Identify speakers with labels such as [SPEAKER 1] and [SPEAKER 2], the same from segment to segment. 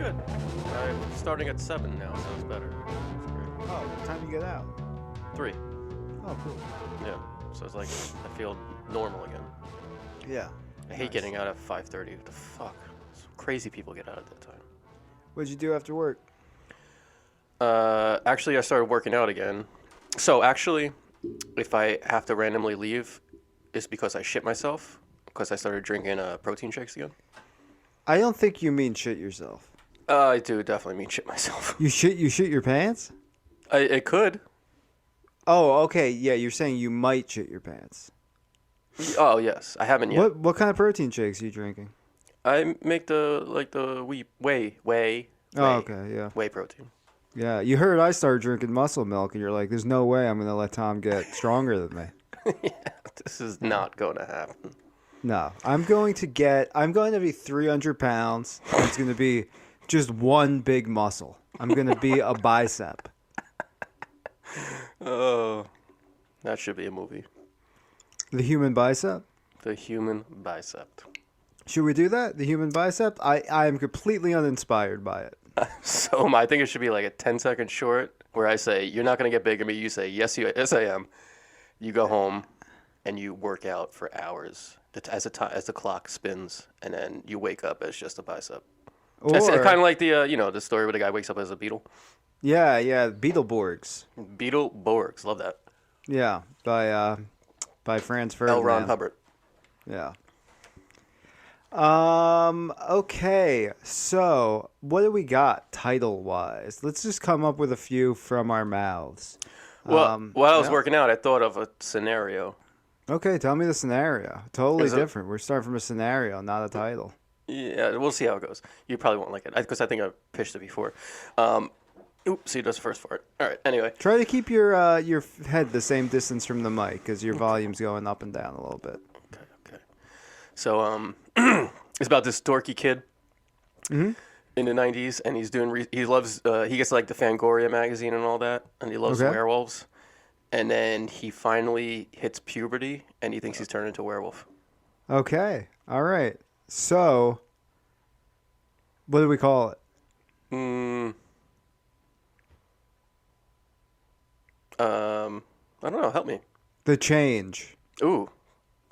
[SPEAKER 1] good. I'm starting at 7 now, so it's better. It's great.
[SPEAKER 2] Oh, what time do you get out?
[SPEAKER 1] 3.
[SPEAKER 2] Oh, cool.
[SPEAKER 1] Yeah. So it's like I feel normal again.
[SPEAKER 2] Yeah.
[SPEAKER 1] I hate getting out at 5:30. What the fuck? Crazy people get out at that time.
[SPEAKER 2] What'd you do after work?
[SPEAKER 1] Actually, I started working out again. So actually, if I have to randomly leave, it's because I shit myself. Because I started drinking protein shakes again.
[SPEAKER 2] I don't think you mean shit yourself.
[SPEAKER 1] I do definitely mean shit myself.
[SPEAKER 2] You shit your pants?
[SPEAKER 1] It could.
[SPEAKER 2] Oh, okay. Yeah, you're saying you might shit your pants.
[SPEAKER 1] Oh yes, I haven't yet.
[SPEAKER 2] What kind of protein shakes are you drinking?
[SPEAKER 1] I make the whey.
[SPEAKER 2] Oh, okay, yeah.
[SPEAKER 1] Whey protein.
[SPEAKER 2] Yeah, you heard I started drinking muscle milk, and you're like, "There's no way I'm gonna let Tom get stronger than me."
[SPEAKER 1] Yeah, this is not going to happen.
[SPEAKER 2] No, I'm going to be 300 pounds. And it's going to be just one big muscle. I'm going to be a bicep.
[SPEAKER 1] Oh, that should be a movie.
[SPEAKER 2] The human bicep?
[SPEAKER 1] The human bicep.
[SPEAKER 2] Should we do that? The human bicep? I am completely uninspired by it.
[SPEAKER 1] So I think it should be like a 10-second short where I say, "You're not going to get bigger." Me, you say, yes, I am." You go home and you work out for hours as the clock spins, and then you wake up as just a bicep. It's kind of like the story where the guy wakes up as a beetle.
[SPEAKER 2] Yeah, Beetleborgs.
[SPEAKER 1] Beetleborgs, love that.
[SPEAKER 2] Yeah, by Franz Ferdinand.
[SPEAKER 1] L. Ron Hubbard.
[SPEAKER 2] Yeah. Okay, so what do we got title-wise? Let's just come up with a few from our mouths.
[SPEAKER 1] Well, while I was working out, I thought of a scenario.
[SPEAKER 2] Okay, tell me the scenario. Totally different. We're starting from a scenario, not a title.
[SPEAKER 1] Yeah, we'll see how it goes. You probably won't like it because I think I pitched it before. Oops, he does first for it. All right, anyway.
[SPEAKER 2] Try to keep your head the same distance from the mic because your volume's going up and down a little bit.
[SPEAKER 1] Okay. So it's about this dorky kid in the 90s, and he gets like the Fangoria magazine and all that, and he loves werewolves. And then he finally hits puberty, and he thinks he's turned into a werewolf.
[SPEAKER 2] Okay. All right. So, what do we call it?
[SPEAKER 1] I don't know. Help me.
[SPEAKER 2] The Change.
[SPEAKER 1] Ooh,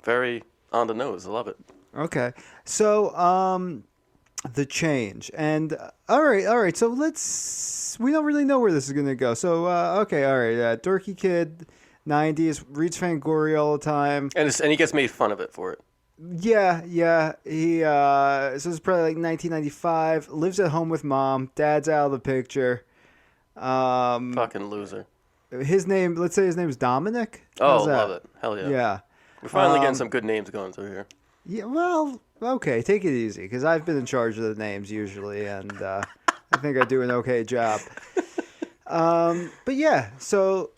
[SPEAKER 1] very on the nose. I love it.
[SPEAKER 2] Okay. So, The Change. And, all right. So, we don't really know where this is going to go. So, okay, all right. Dorky kid, 90s, reads Fangoria all the time.
[SPEAKER 1] And he gets made fun of it for it.
[SPEAKER 2] Yeah. He, so it's probably like 1995, lives at home with mom. Dad's out of the picture.
[SPEAKER 1] Fucking loser.
[SPEAKER 2] Let's say his name's Dominic.
[SPEAKER 1] Oh, love it. Hell yeah.
[SPEAKER 2] Yeah.
[SPEAKER 1] We're finally getting some good names going through here.
[SPEAKER 2] Yeah, well, okay, take it easy, because I've been in charge of the names usually, and I think I do an okay job. But yeah, so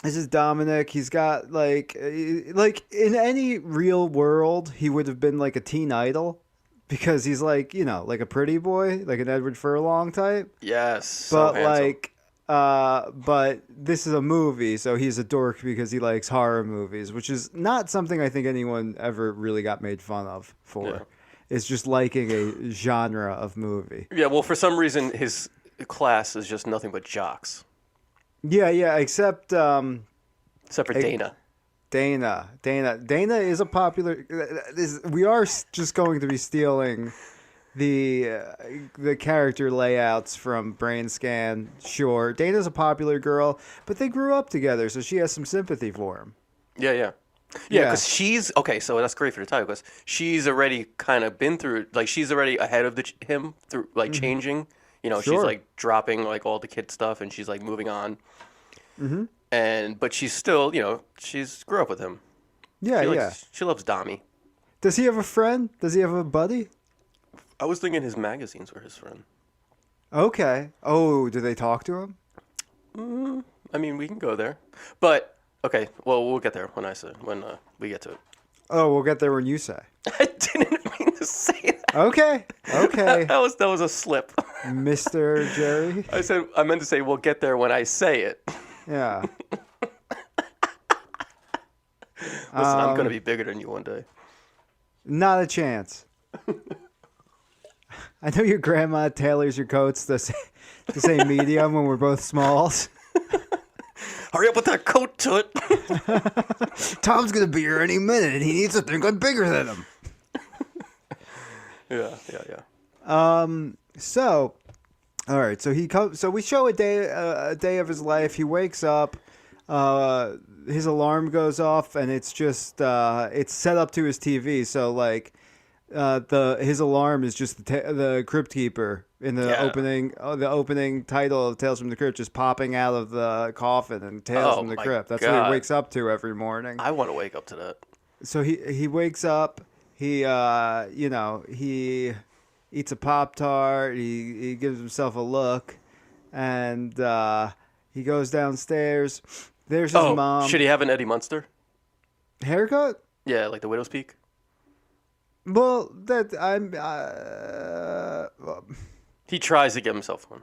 [SPEAKER 2] this is Dominic. He's got like in any real world, he would have been like a teen idol, because he's like, like a pretty boy, like an Edward Furlong type.
[SPEAKER 1] Yes.
[SPEAKER 2] But
[SPEAKER 1] so handsome.
[SPEAKER 2] but this is a movie, so he's a dork because he likes horror movies, which is not something I think anyone ever really got made fun of for. Yeah. It's just liking a genre of movie.
[SPEAKER 1] Yeah, well, for some reason, his class is just nothing but jocks.
[SPEAKER 2] Yeah, except for
[SPEAKER 1] Dana.
[SPEAKER 2] Dana is a popular... We are just going to be stealing the character layouts from Brain Scan. Sure, Dana's a popular girl, but they grew up together, so she has some sympathy for him.
[SPEAKER 1] Yeah, because she's... Okay, so that's great for the title, because she's already kind of been through... Like, she's already ahead of him through, like, changing. Sure. She's, like, dropping, like, all the kid stuff, and she's, like, moving on. Mm-hmm. But she's still, she's grew up with him.
[SPEAKER 2] Yeah,
[SPEAKER 1] She loves Dommy.
[SPEAKER 2] Does he have a friend? Does he have a buddy?
[SPEAKER 1] I was thinking his magazines were his friend.
[SPEAKER 2] Okay. Oh, do they talk to him?
[SPEAKER 1] I mean, we can go there. But, okay, well, we'll get there when we get to it.
[SPEAKER 2] Oh, we'll get there when you say.
[SPEAKER 1] I didn't mean to say that.
[SPEAKER 2] Okay.
[SPEAKER 1] that was a slip.
[SPEAKER 2] Mr. Jerry?
[SPEAKER 1] I meant to say we'll get there when I say it.
[SPEAKER 2] Yeah.
[SPEAKER 1] Listen, I'm going to be bigger than you one day.
[SPEAKER 2] Not a chance. I know your grandma tailors your coats the same medium when we're both smalls.
[SPEAKER 1] Hurry up with that coat, Toot.
[SPEAKER 2] Tom's gonna be here any minute, and he needs to think I'm bigger than him.
[SPEAKER 1] Yeah.
[SPEAKER 2] So, all right. So he comes. So we show a day of his life. He wakes up. His alarm goes off, and it's just it's set up to his TV. So like, his alarm is just the Crypt Keeper in the opening title of Tales from the Crypt, just popping out of the coffin and Tales from the Crypt. That's what he wakes up to every morning.
[SPEAKER 1] I want to wake up to that. So
[SPEAKER 2] he wakes up. He he eats a Pop-Tart. He gives himself a look, and he goes downstairs. There's his mom.
[SPEAKER 1] Should he have an Eddie Munster
[SPEAKER 2] haircut?
[SPEAKER 1] Yeah, like the Widow's Peak.
[SPEAKER 2] Well,
[SPEAKER 1] He tries to give himself one.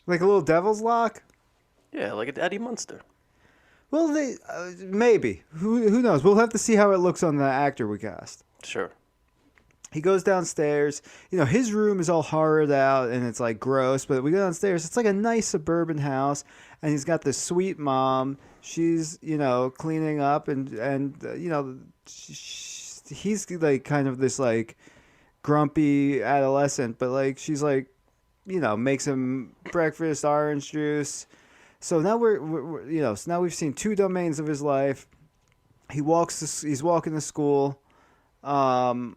[SPEAKER 2] Like a little devil's lock?
[SPEAKER 1] Yeah, like an Eddie Munster.
[SPEAKER 2] Well, they maybe. Who knows? We'll have to see how it looks on the actor we cast.
[SPEAKER 1] Sure.
[SPEAKER 2] He goes downstairs. His room is all horrored out and it's like gross. But we go downstairs. It's like a nice suburban house, and he's got this sweet mom. She's cleaning up and he's like kind of this like grumpy adolescent, but like she's like makes him breakfast, orange juice. So now we're so now we've seen two domains of his life. He's walking to school. A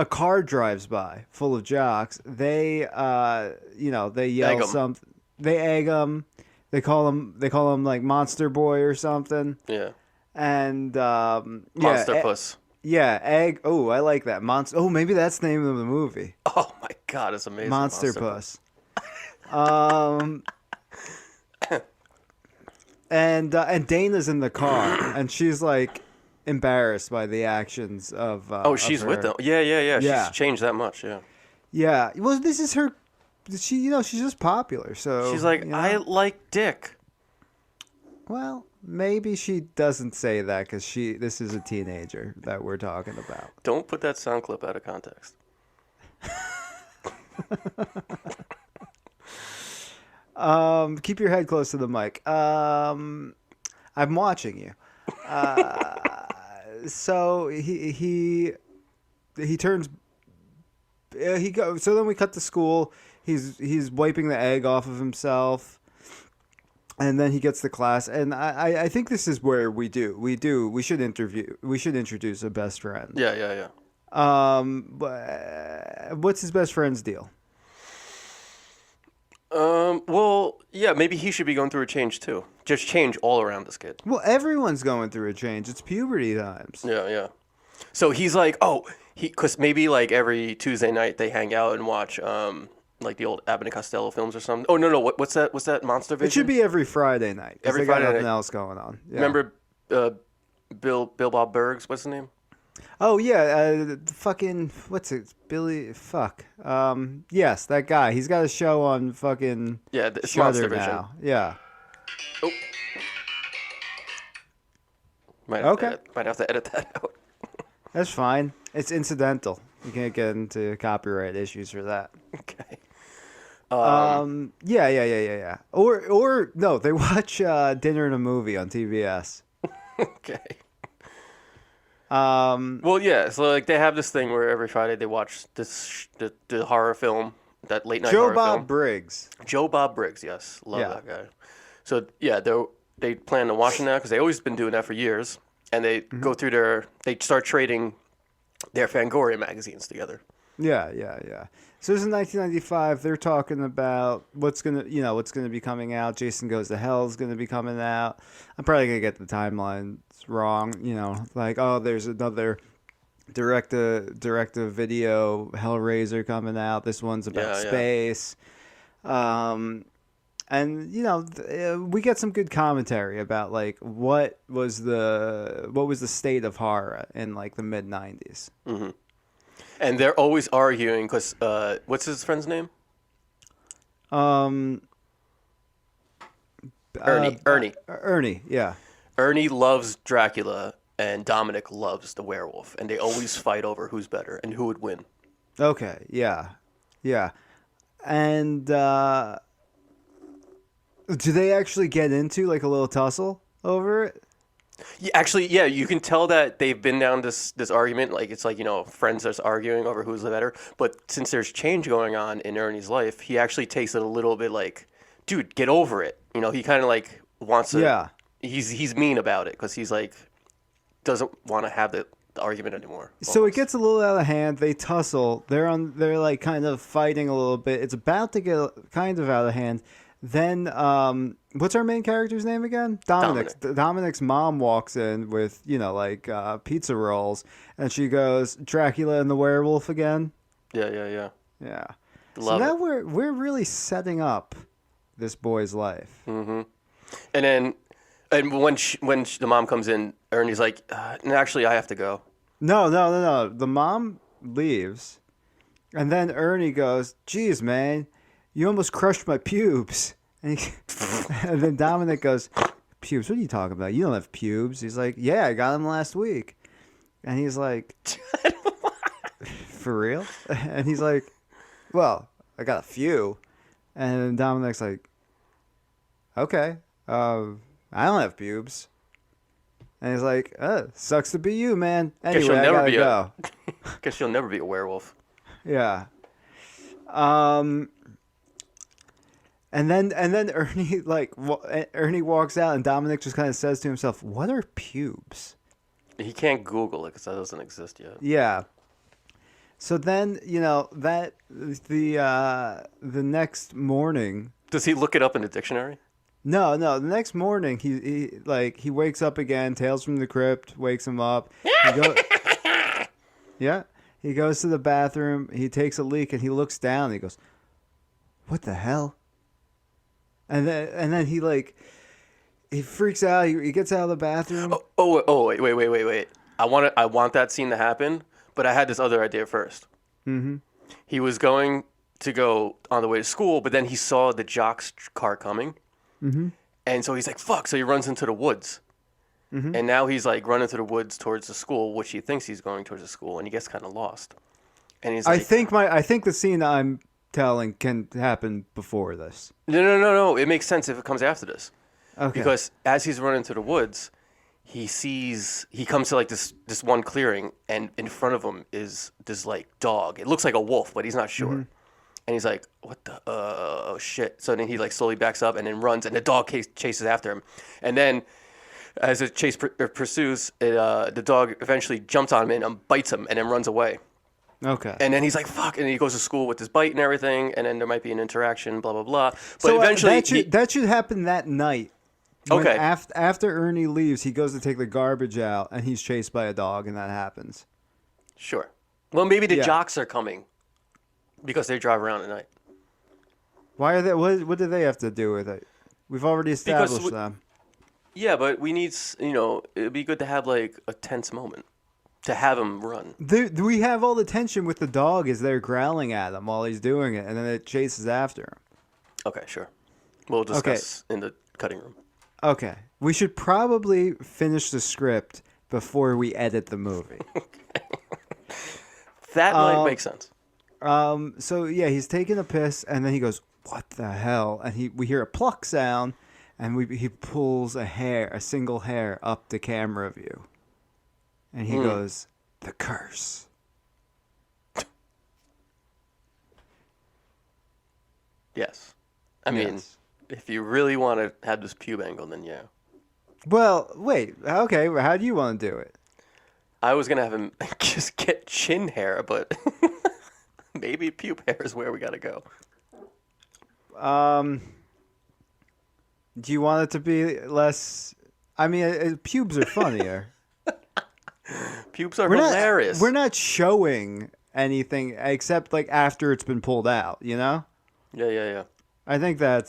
[SPEAKER 2] car drives by full of jocks. They they yell something. They egg him. They call him like Monster Boy or something.
[SPEAKER 1] Yeah.
[SPEAKER 2] And
[SPEAKER 1] Monsterpuss.
[SPEAKER 2] Egg. Oh, I like that. Oh, maybe that's the name of the movie.
[SPEAKER 1] Oh my God, it's amazing.
[SPEAKER 2] Monsterpuss. And Dana's in the car, and she's like embarrassed by the actions of.
[SPEAKER 1] She's
[SPEAKER 2] of
[SPEAKER 1] with them. Yeah. She's changed that much. Yeah.
[SPEAKER 2] Yeah. Well, this is her. She's just popular. So
[SPEAKER 1] she's like, I like dick.
[SPEAKER 2] Well, maybe she doesn't say that because this is a teenager that we're talking about.
[SPEAKER 1] Don't put that sound clip out of context.
[SPEAKER 2] Keep your head close to the mic. I'm watching you. So he turns. So then we cut to school. He's wiping the egg off of himself. And then he gets to class, and I think this is where we should introduce a best friend.
[SPEAKER 1] Yeah.
[SPEAKER 2] What's his best friend's deal?
[SPEAKER 1] Well, yeah, maybe he should be going through a change too. Just change all around this kid.
[SPEAKER 2] Well, everyone's going through a change. It's puberty times.
[SPEAKER 1] Yeah. So he's like, because maybe like every Tuesday night they hang out and watch like the old Abbott and Costello films or something. Oh no, what's that? What's that? Monster Vision?
[SPEAKER 2] It should be every Friday night.
[SPEAKER 1] Every Friday
[SPEAKER 2] got
[SPEAKER 1] night.
[SPEAKER 2] Nothing else going on. Yeah.
[SPEAKER 1] Remember, Bill Bob Bergs? What's his name?
[SPEAKER 2] Oh yeah, fucking what's it? Billy? Fuck. Yes, that guy. He's got a show on fucking.
[SPEAKER 1] Yeah, it's
[SPEAKER 2] Shudder
[SPEAKER 1] Monster Vision.
[SPEAKER 2] now. Yeah.
[SPEAKER 1] Oh. Might have to edit that out.
[SPEAKER 2] That's fine. It's incidental. You can't get into copyright issues for that.
[SPEAKER 1] Okay.
[SPEAKER 2] Yeah. Or no, they watch Dinner and a Movie on TBS.
[SPEAKER 1] Okay. Well, yeah. So like they have this thing where every Friday they watch the horror film, that late night horror film.
[SPEAKER 2] Joe Bob Briggs.
[SPEAKER 1] Joe Bob Briggs, yes, love that guy. So yeah, they plan on watching that because they always been doing that for years, and they go through they start trading their Fangoria magazines together.
[SPEAKER 2] Yeah. So this is 1995. They're talking about what's gonna be coming out. Jason Goes to Hell is gonna be coming out. I'm probably gonna get the timelines wrong. Like there's another direct-to-video Hellraiser coming out. This one's about space. And we get some good commentary about like what was the state of horror in like the mid 90s.
[SPEAKER 1] Mm-hmm. And they're always arguing because what's his friend's name? Ernie.
[SPEAKER 2] Ernie, yeah.
[SPEAKER 1] Ernie loves Dracula and Dominic loves the werewolf, and they always fight over who's better and who would win.
[SPEAKER 2] Okay, yeah, yeah, and do they actually get into like a little tussle over it?
[SPEAKER 1] Yeah, actually, yeah, you can tell that they've been down this argument. Like it's like friends that's arguing over who's the better. But since there's change going on in Ernie's life, he actually takes it a little bit like, dude, get over it. He kind of like wants to.
[SPEAKER 2] Yeah.
[SPEAKER 1] He's mean about it because he's like doesn't want to have the argument anymore.
[SPEAKER 2] So it
[SPEAKER 1] Almost.
[SPEAKER 2] gets a little out of hand. They tussle. They're like kind of fighting a little bit. It's about to get kind of out of hand. Then what's our main character's name again? Dominic. Dominic's mom walks in with like pizza rolls, and she goes, "Dracula and the werewolf again."
[SPEAKER 1] Yeah.
[SPEAKER 2] Yeah. So
[SPEAKER 1] Love
[SPEAKER 2] now
[SPEAKER 1] it.
[SPEAKER 2] we're really setting up this boy's life.
[SPEAKER 1] And then when the mom comes in, Ernie's like, "No, actually, I have to go."
[SPEAKER 2] No. The mom leaves, and then Ernie goes, "Geez, man, you almost crushed my pubes." And then Dominic goes, "Pubes? What are you talking about? You don't have pubes." He's like, "Yeah, I got them last week." And he's like, "For real?" And he's like, "Well, I got a few." And then Dominic's like, "Okay, I don't have pubes." And he's like, "Sucks to be you, man. Anyway, I gotta go."
[SPEAKER 1] Guess you'll never be a werewolf.
[SPEAKER 2] Yeah. And then Ernie Ernie walks out, and Dominic just kind of says to himself, "What are pubes?"
[SPEAKER 1] He can't Google it because that doesn't exist yet.
[SPEAKER 2] Yeah. So then that the next morning.
[SPEAKER 1] Does he look it up in the dictionary?
[SPEAKER 2] No. The next morning, he wakes up again. Tales from the Crypt wakes him up. Yeah. He goes to the bathroom. He takes a leak, and he looks down. And he goes, "What the hell?" And then he freaks out. He gets out of the bathroom.
[SPEAKER 1] Wait. I want that scene to happen, but I had this other idea first.
[SPEAKER 2] Mm-hmm.
[SPEAKER 1] He was going to go on the way to school, but then he saw the jock's car coming.
[SPEAKER 2] Mm-hmm.
[SPEAKER 1] And so he's like, fuck. So he runs into the woods.
[SPEAKER 2] Mm-hmm.
[SPEAKER 1] And now he's like running through the woods towards the school, which he thinks he's going towards the school, and he gets kind of lost. And he's like,
[SPEAKER 2] I think the scene I'm telling can happen before this.
[SPEAKER 1] No. It makes sense if it comes after this.
[SPEAKER 2] Okay.
[SPEAKER 1] Because as he's running through the woods, he comes to like this one clearing, and in front of him is this like dog. It looks like a wolf, but he's not sure.
[SPEAKER 2] Mm-hmm.
[SPEAKER 1] And he's like, "What the oh shit!" So then he like slowly backs up and then runs, and the dog chases after him. And then as the chase pursues, the dog eventually jumps on him and bites him, and then runs away.
[SPEAKER 2] Okay.
[SPEAKER 1] And then he's like, "Fuck!" And he goes to school with his bite and everything, and then there might be an interaction, blah blah blah. But
[SPEAKER 2] So
[SPEAKER 1] eventually,
[SPEAKER 2] that should happen that night. When
[SPEAKER 1] Okay.
[SPEAKER 2] After Ernie leaves, he goes to take the garbage out, and he's chased by a dog, and that happens.
[SPEAKER 1] Sure. Well, maybe the
[SPEAKER 2] Yeah.
[SPEAKER 1] jocks are coming because they drive around at night.
[SPEAKER 2] Why are they? What do they have to do with it? We've already established
[SPEAKER 1] we-
[SPEAKER 2] them.
[SPEAKER 1] Yeah, but we need, it'd be good to have like a tense moment to have him run.
[SPEAKER 2] We have all the tension with the dog as they're growling at him while he's doing it, and then it chases after him.
[SPEAKER 1] Okay, sure. We'll discuss in the cutting room.
[SPEAKER 2] Okay. We should probably finish the script before we edit the movie.
[SPEAKER 1] That might make sense.
[SPEAKER 2] So yeah, he's taking a piss, and then he goes, "What the hell?" And we hear a pluck sound, and he pulls a single hair up the camera view, and he goes, "The curse."
[SPEAKER 1] Yes. I mean,
[SPEAKER 2] Yes.
[SPEAKER 1] if you really want to have this pube angle, then yeah.
[SPEAKER 2] Well, wait. Okay, how do you want to do it?
[SPEAKER 1] I was going to have him just get chin hair, but maybe pube hair is where we got to go.
[SPEAKER 2] Do you want it to be less? I mean, pubes are funnier.
[SPEAKER 1] Pubes are hilarious.
[SPEAKER 2] We're not showing anything except like after it's been pulled out.
[SPEAKER 1] Yeah.
[SPEAKER 2] I think.
[SPEAKER 1] Well,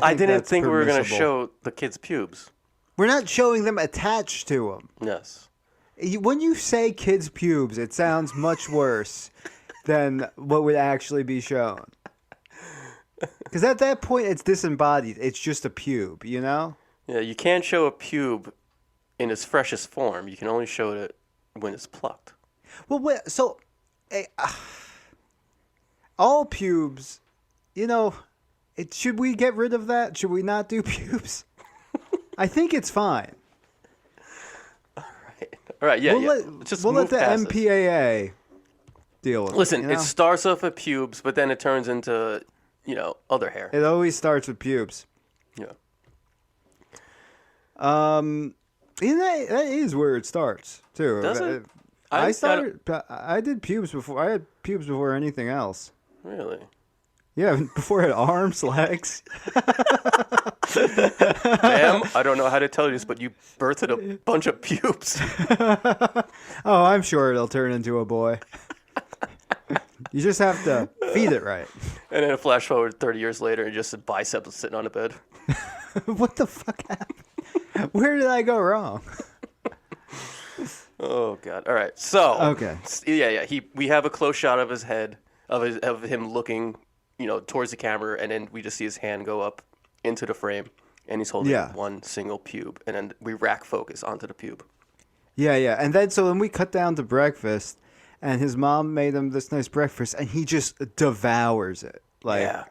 [SPEAKER 1] I didn't
[SPEAKER 2] that's
[SPEAKER 1] think we were going to
[SPEAKER 2] permissible.
[SPEAKER 1] show the kids' pubes.
[SPEAKER 2] We're not showing them attached to them.
[SPEAKER 1] Yes.
[SPEAKER 2] When you say kids' pubes, it sounds much worse than what would actually be shown. Because at that point, it's disembodied. It's just a pube, you know?
[SPEAKER 1] Yeah, you can't show a pube in its freshest form. You can only show it when it's plucked.
[SPEAKER 2] Well, so all pubes, you know, should we get rid of that? Should we not do pubes? I think it's fine.
[SPEAKER 1] All right. Yeah.
[SPEAKER 2] We'll let the MPAA deal with it.
[SPEAKER 1] Listen, it starts off at pubes, but then it turns into, other hair.
[SPEAKER 2] It always starts with pubes.
[SPEAKER 1] Yeah.
[SPEAKER 2] That is where it starts too.
[SPEAKER 1] Does it?
[SPEAKER 2] I did pubes before. I had pubes before anything else.
[SPEAKER 1] Really?
[SPEAKER 2] Yeah, before I had arms, legs.
[SPEAKER 1] Ma'am, I don't know how to tell you this, but you birthed a bunch of pubes.
[SPEAKER 2] Oh, I'm sure it'll turn into a boy. You just have to feed it right.
[SPEAKER 1] And then a flash forward 30 years later, and just a bicep is sitting on a bed.
[SPEAKER 2] What the fuck happened? Where did I go wrong?
[SPEAKER 1] Oh God! All right, so
[SPEAKER 2] okay,
[SPEAKER 1] yeah. We have a close shot of his head, of him looking, towards the camera, and then we just see his hand go up into the frame, and he's holding one single pube, and then we rack focus onto the pube.
[SPEAKER 2] Yeah, and then so when we cut down to breakfast, and his mom made him this nice breakfast, and he just devours it. Like,
[SPEAKER 1] yeah.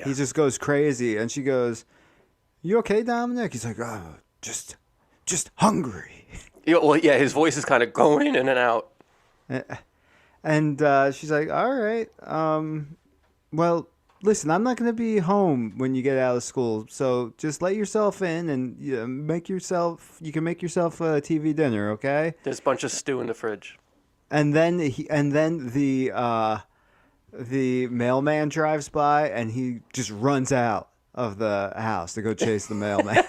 [SPEAKER 2] He just goes crazy, and she goes, "You okay, Dominic?" He's like, "Oh, just hungry."
[SPEAKER 1] His voice is kind of going in and out.
[SPEAKER 2] And she's like, "All right, well, listen, I'm not going to be home when you get out of school, so just let yourself in and you can make yourself a TV dinner, okay?"
[SPEAKER 1] There's a bunch of stew in the fridge.
[SPEAKER 2] And then the mailman drives by, and he just runs out of the house to go chase the mailman.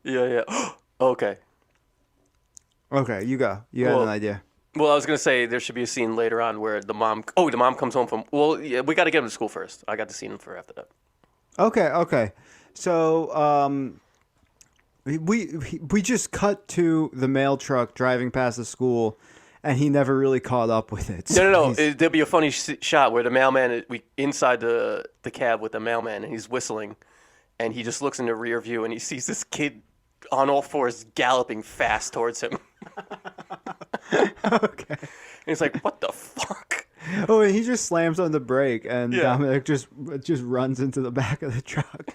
[SPEAKER 1] Yeah. Okay.
[SPEAKER 2] Okay, you go. You had an idea.
[SPEAKER 1] Well, I was going to say there should be a scene later on where the mom comes home from, we got to get him to school first. I got the scene for after that.
[SPEAKER 2] Okay. So, we just cut to the mail truck driving past the school, and he never really caught up with it. So
[SPEAKER 1] No. There'll be a funny shot where the mailman, inside the cab with the mailman, and he's whistling, and he just looks in the rear view, and he sees this kid on all fours galloping fast towards him.
[SPEAKER 2] Okay.
[SPEAKER 1] And he's like, "What the fuck?"
[SPEAKER 2] Oh, and he just slams on the brake, and Dominic just runs into the back of the truck.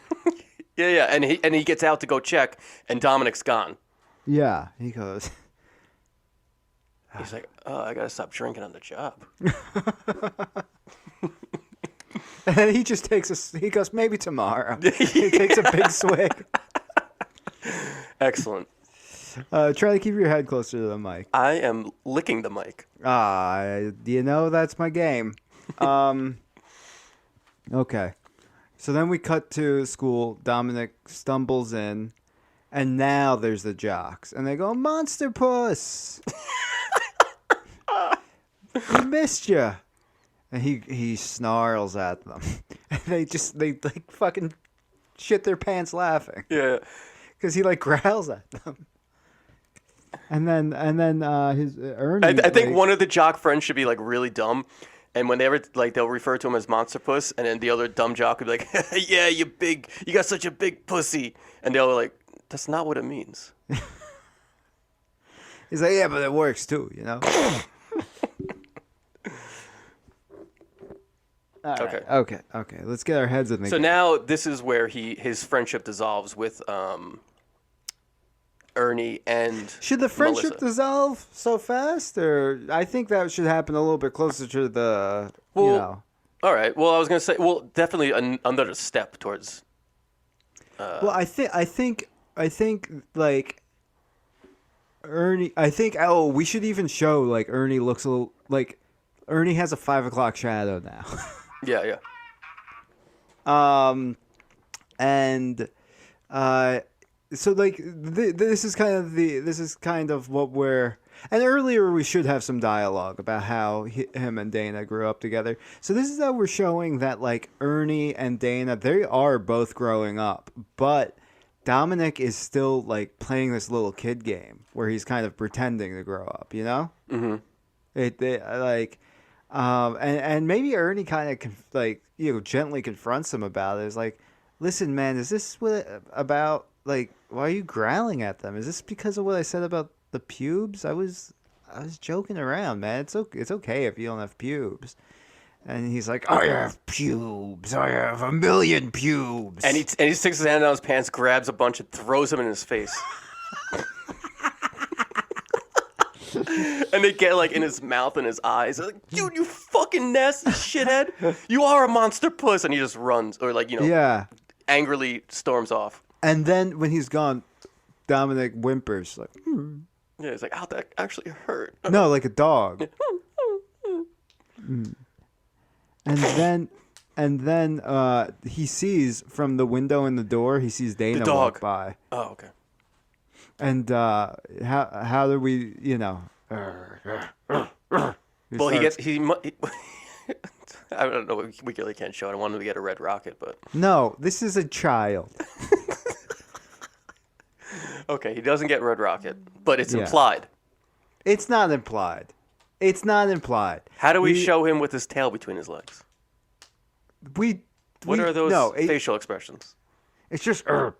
[SPEAKER 1] Yeah. And he gets out to go check, and Dominic's gone.
[SPEAKER 2] Yeah, he goes.
[SPEAKER 1] He's like, "Oh, I gotta stop drinking on the job."
[SPEAKER 2] And then he just he goes, "Maybe tomorrow." He takes a big swig.
[SPEAKER 1] Excellent.
[SPEAKER 2] Try to keep your head closer to the mic.
[SPEAKER 1] I am licking the mic.
[SPEAKER 2] That's my game. Okay. So then we cut to school. Dominic stumbles in, and now there's the jocks, and they go, "Monsterpuss, we missed you," and he snarls at them, and they like fucking shit their pants laughing.
[SPEAKER 1] Yeah.
[SPEAKER 2] Because he like growls at them. And then his Ernie.
[SPEAKER 1] I think one of the jock friends should be like really dumb, and whenever they'll refer to him as Monsterpuss, and then the other dumb jock would be like, "Yeah, you got such a big pussy," and they'll like, "That's not what it means."
[SPEAKER 2] He's like, "Yeah, but it works too, Okay. Let's get our heads in the
[SPEAKER 1] So
[SPEAKER 2] game.
[SPEAKER 1] now this is where his friendship dissolves with Ernie and
[SPEAKER 2] Should the friendship
[SPEAKER 1] Melissa.
[SPEAKER 2] dissolve so fast, or I think that should happen a little bit closer to the
[SPEAKER 1] All right. Well, I was gonna say, definitely another step towards.
[SPEAKER 2] I think like Ernie. We should even show like Ernie looks a little like Ernie has a 5 o'clock shadow now.
[SPEAKER 1] Yeah.
[SPEAKER 2] So like this is kind of what we're. And earlier we should have some dialogue about how him and Dana grew up together. So this is how we're showing that like Ernie and Dana, they are both growing up, but Dominic is still like playing this little kid game where he's kind of pretending to grow up, Mm-hmm. And maybe Ernie kind of gently confronts him about it. It's like, "Listen, man, is this about like why are you growling at them? Is this because of what I said about the pubes? I was I was joking around, man. It's okay if you don't have pubes. And he's like, I have pubes. I have 1,000,000 pubes.
[SPEAKER 1] And he sticks his hand down his pants, grabs a bunch, and throws them in his face. And they get like in his mouth and his eyes. They're like, dude, you fucking nasty shithead. You are a Monsterpuss. And he just runs or angrily storms off.
[SPEAKER 2] And then when he's gone, Dominic whimpers like,
[SPEAKER 1] Yeah, he's like, ow, that actually hurt.
[SPEAKER 2] No, like a dog. And then he sees from the window in the door, he sees Dana walk by.
[SPEAKER 1] Oh, okay.
[SPEAKER 2] And how do we,
[SPEAKER 1] Well, I don't know. We really can't show it. I wanted to get a red rocket, but
[SPEAKER 2] No, this is a child.
[SPEAKER 1] okay, he doesn't get red rocket, but it's implied.
[SPEAKER 2] It's not implied.
[SPEAKER 1] How do we show him with his tail between his legs? What are those facial expressions?
[SPEAKER 2] It's just
[SPEAKER 1] Yeah.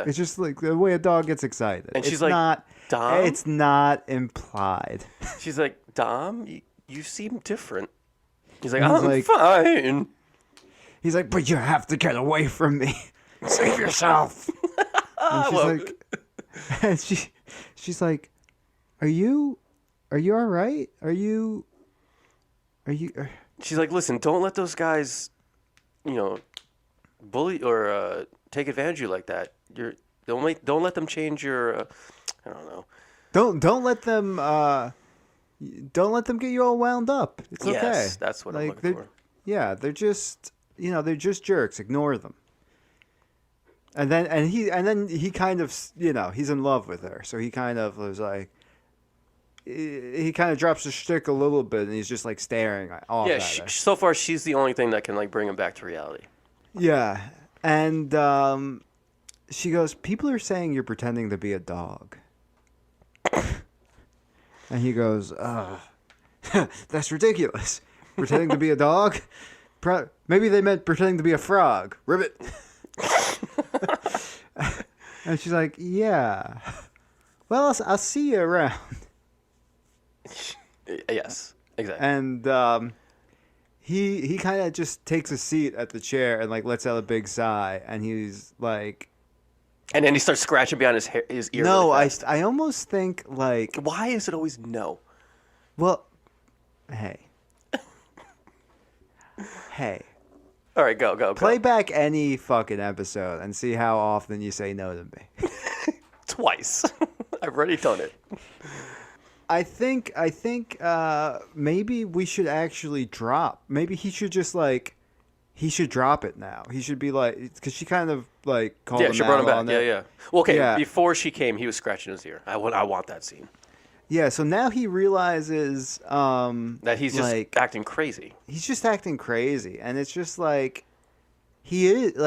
[SPEAKER 2] It's just like the way a dog gets excited.
[SPEAKER 1] And she's
[SPEAKER 2] like,
[SPEAKER 1] not, Dom?
[SPEAKER 2] It's not implied.
[SPEAKER 1] She's like, Dom, you seem different. He's like, I'm fine.
[SPEAKER 2] He's like, but you have to get away from me. Save yourself. And she's like, are you all right? Are you?
[SPEAKER 1] She's like, listen, don't let those guys, bully or take advantage of you like that. Don't let them change your. I don't know.
[SPEAKER 2] Don't let them. Don't let them get you all wound up. It's okay.
[SPEAKER 1] Yes, that's what I'm looking for.
[SPEAKER 2] Yeah, they're just they're just jerks. Ignore them. And then he kind of he's in love with her, so he kind of was like. He kind of drops the shtick a little bit, and he's just like staring off at her.
[SPEAKER 1] So far, she's the only thing that can like bring him back to reality.
[SPEAKER 2] Yeah, and she goes, "People are saying you're pretending to be a dog," and he goes, "That's ridiculous. Pretending to be a dog? Maybe they meant pretending to be a frog. Ribbit." And she's like, "Yeah. Well, I'll see you around."
[SPEAKER 1] Yes, exactly.
[SPEAKER 2] And he kind of just takes a seat at the chair and like lets out a big sigh, and he's like,
[SPEAKER 1] and then he starts scratching behind his ear.
[SPEAKER 2] No,
[SPEAKER 1] really fast.
[SPEAKER 2] I almost think like,
[SPEAKER 1] why is it always no?
[SPEAKER 2] Well, hey.
[SPEAKER 1] All right, go.
[SPEAKER 2] Play back any fucking episode and see how often you say no to me.
[SPEAKER 1] Twice. I've already done it.
[SPEAKER 2] I think maybe we should actually drop. Maybe he should just he should drop it now. He should be like, because she kind of like called him out.
[SPEAKER 1] Yeah, she brought him back. Yeah. Well, okay,
[SPEAKER 2] yeah.
[SPEAKER 1] Before she came, he was scratching his ear. I want that scene.
[SPEAKER 2] Yeah, so now he realizes
[SPEAKER 1] that he's just acting crazy.
[SPEAKER 2] He's just acting crazy, and it's just like he is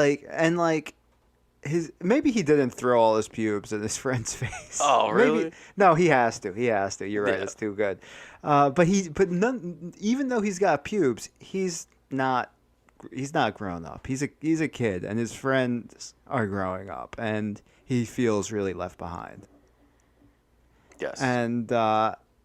[SPEAKER 2] maybe he didn't throw all his pubes in his friend's face.
[SPEAKER 1] Oh, really?
[SPEAKER 2] Maybe, no, he has to. You're right. Yeah. It's too good. Even though he's got pubes, he's not grown up. He's a kid, and his friends are growing up, and he feels really left behind.
[SPEAKER 1] Yes.
[SPEAKER 2] And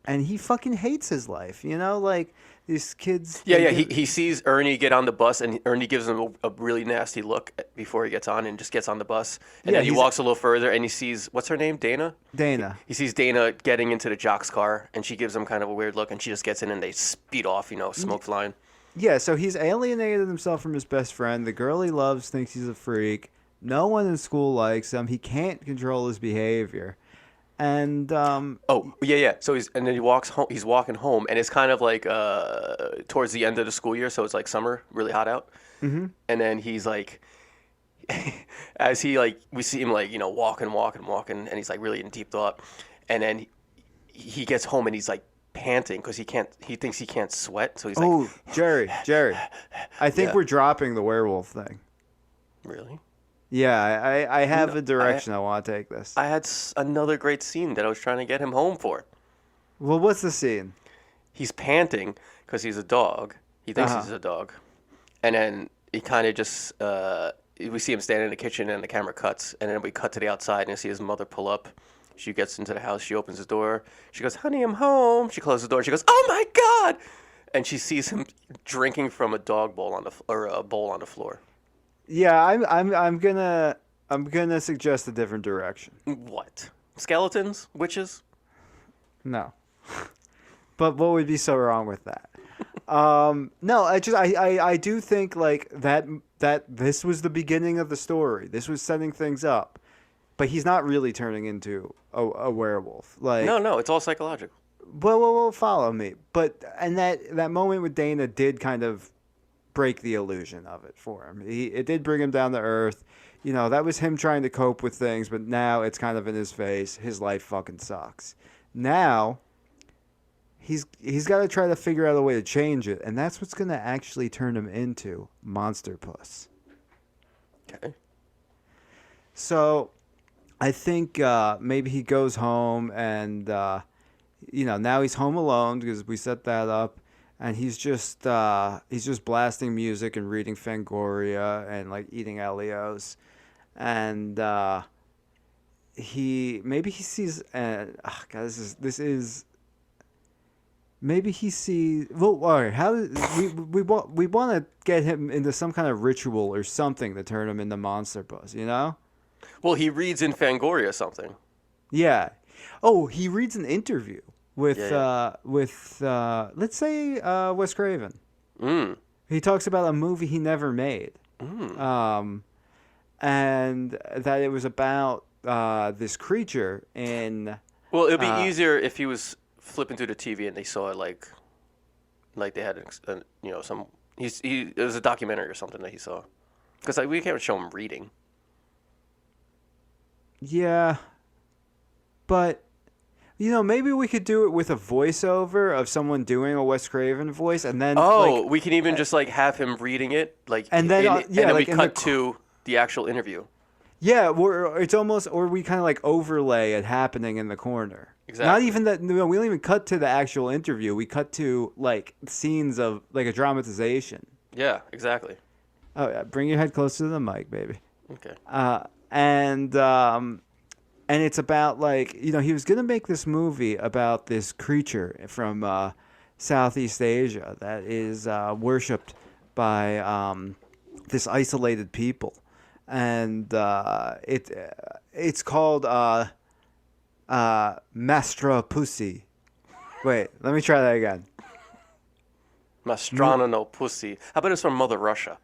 [SPEAKER 2] he fucking hates his life. Like these kids.
[SPEAKER 1] Yeah. He sees Ernie get on the bus, and Ernie gives him a really nasty look before he gets on, and just gets on the bus. And then he walks a little further, and he sees, what's her name? Dana. He sees Dana getting into the jock's car, and she gives him kind of a weird look, and she just gets in, and they speed off. Smoke flying.
[SPEAKER 2] Yeah. So he's alienated himself from his best friend. The girl he loves thinks he's a freak. No one in school likes him. He can't control his behavior. And
[SPEAKER 1] so then he walks home. He's walking home, and it's kind of like towards the end of the school year, so it's like summer, really hot out.
[SPEAKER 2] Mm-hmm.
[SPEAKER 1] And then he's like, as he we see him walking, and he's like really in deep thought. And then he gets home, and he's like panting because he thinks he can't sweat, so he's like,
[SPEAKER 2] "Oh, Jerry, I think we're dropping the werewolf thing."
[SPEAKER 1] Really?
[SPEAKER 2] Yeah, I have a direction I want to take this.
[SPEAKER 1] I had another great scene that I was trying to get him home for.
[SPEAKER 2] Well, what's the scene?
[SPEAKER 1] He's panting because he's a dog. He thinks he's a dog. And then he kind of just, we see him standing in the kitchen, and the camera cuts, and then we cut to the outside, and you see his mother pull up, She gets into the house. She opens the door. She goes, "Honey, I'm home." She closes the door. She goes, "Oh my God!" And she sees him drinking from a dog bowl or a bowl on the floor.
[SPEAKER 2] Yeah, I'm gonna suggest a different direction.
[SPEAKER 1] What? Skeletons? Witches?
[SPEAKER 2] No. But what would be so wrong with that? No, I do think like that this was the beginning of the story. This was setting things up, but he's not really turning into a werewolf. Like
[SPEAKER 1] No, it's all psychological.
[SPEAKER 2] well, follow me. But and that moment with Dana did kind of break the illusion of it for him. It did bring him down to earth. You know, that was him trying to cope with things, but now it's kind of in his face. His life fucking sucks. Now he's got to try to figure out a way to change it, and that's what's going to actually turn him into Monsterpuss.
[SPEAKER 1] Okay.
[SPEAKER 2] So I think maybe he goes home and, now he's home alone because we set that up. And he's just blasting music and reading Fangoria and like eating Elios. And maybe he sees maybe he sees. Well, all right. How we want to get him into some kind of ritual or something to turn him into Monsterpuss, you know?
[SPEAKER 1] Well, he reads in Fangoria something.
[SPEAKER 2] Yeah. Oh, he reads an interview with let's say Wes Craven. He talks about a movie he never made. And that it was about this creature in.
[SPEAKER 1] Well, it'd be easier if he was flipping through the TV and they saw it like they had some. It was a documentary or something that he saw, because we can't show him reading.
[SPEAKER 2] Yeah, but maybe we could do it with a voiceover of someone doing a Wes Craven voice, and then
[SPEAKER 1] we can even just like have him reading it,
[SPEAKER 2] and then
[SPEAKER 1] we cut to the actual interview.
[SPEAKER 2] Yeah, it's almost, or we kind of like overlay it happening in the corner.
[SPEAKER 1] Exactly.
[SPEAKER 2] Not even that. No, we don't even cut to the actual interview. We cut to like scenes of like a dramatization.
[SPEAKER 1] Yeah, exactly.
[SPEAKER 2] Oh yeah, bring your head closer to the mic, baby.
[SPEAKER 1] Okay.
[SPEAKER 2] And it's about like he was gonna make this movie about this creature from Southeast Asia that is worshipped by this isolated people, and it's called Monsterpuss. Wait, let me try that again.
[SPEAKER 1] Monsterpuss. How about it's from Mother Russia?